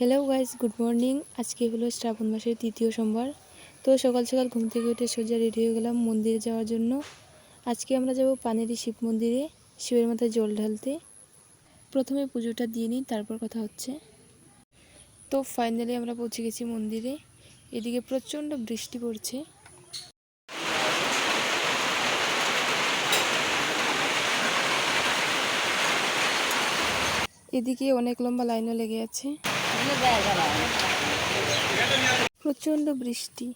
Hello guys, good morning. আজকে হলো শ্রাবণ মাসের তৃতীয় সোমবার। তো সকাল সকাল ঘুম থেকে উঠে সোজা রেডি হয়ে গেলাম মন্দিরে যাওয়ার জন্য। আজকে আমরা যাব পানেরি শিব মন্দিরে শিবের মাথায় জল ঢালতে। প্রথমে পুজোটা দিয়ে নিই, তারপর কথা হচ্ছে। তো ফাইনালি আমরা পৌঁছে গেছি মন্দিরে। এদিকে প্রচণ্ড বৃষ্টি পড়ছে। এদিকে অনেক লম্বা লাইনও লেগে আছে। প্রচণ্ড বৃষ্টি।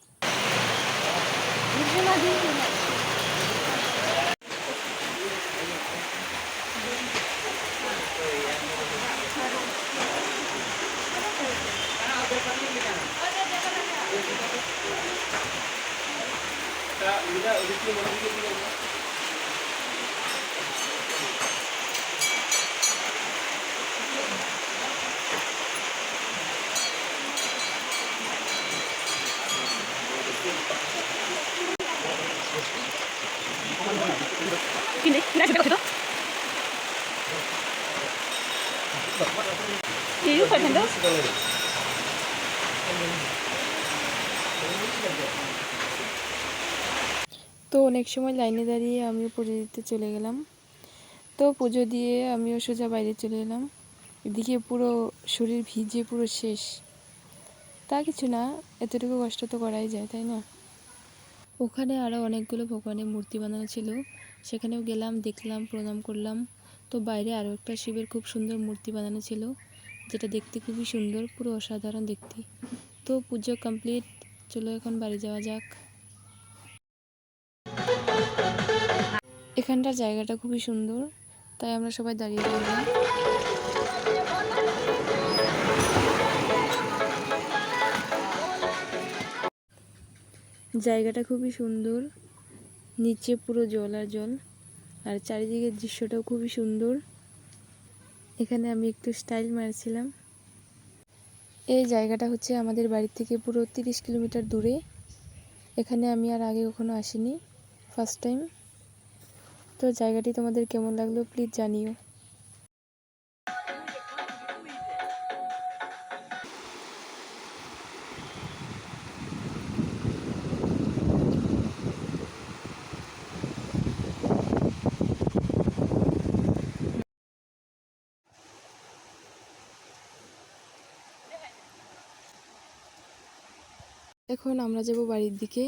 তো অনেক সময় লাইনে দাঁড়িয়ে আমিও পুজো দিতে চলে গেলাম। তো পুজো দিয়ে আমিও সোজা বাইরে চলে এলাম। এদিকে পুরো শরীর ভিজে পুরো শেষ। তা কিছু না, এতটুকু কষ্ট তো করাই যায়, তাই না? ওখানে আরও অনেকগুলো ভগবানের মূর্তি বানানো ছিল, সেখানেও গেলাম, দেখলাম, প্রণাম করলাম। তো বাইরে আরও একটা শিবের খুব সুন্দর মূর্তি বানানো ছিল, যেটা দেখতে খুবই সুন্দর, পুরো অসাধারণ দেখতে। তো পুজো কমপ্লিট, চলো এখন বাড়ি যাওয়া যাক। এখানটার জায়গাটা খুবই সুন্দর, তাই আমরা সবাই দাঁড়িয়ে রইলাম। জায়গাটা খুবই সুন্দর, নিচে পুরো জল আর জল, আর চারিদিকের দৃশ্যটাও খুবই সুন্দর। এখানে আমি একটু স্টাইল মারছিলাম। এই জায়গাটা হচ্ছে আমাদের বাড়ি থেকে পুরো 30 কিলোমিটার দূরে। এখানে আমি আর আগে কখনো আসিনি, ফার্স্ট টাইম। তো জায়গাটি তোমাদের কেমন লাগলো প্লিজ জানিও। এখন আমরা যাব বাড়ির দিকে।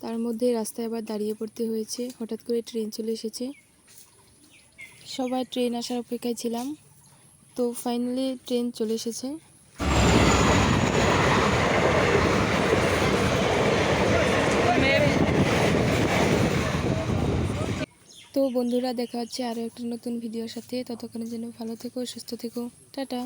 তার মধ্যে রাস্তায় আবার দাঁড়িয়ে পড়তে হয়েছে, হঠাৎ করে ট্রেন চলে এসেছে। সবাই ট্রেন আসার অপেক্ষায় ছিলাম। তো ফাইনালি ট্রেন চলে এসেছে। তো বন্ধুরা, দেখা হচ্ছে আরও একটা নতুন ভিডিওর সাথে। ততক্ষণের জন্য ভালো থেকো, সুস্থ থেকো, টাটা।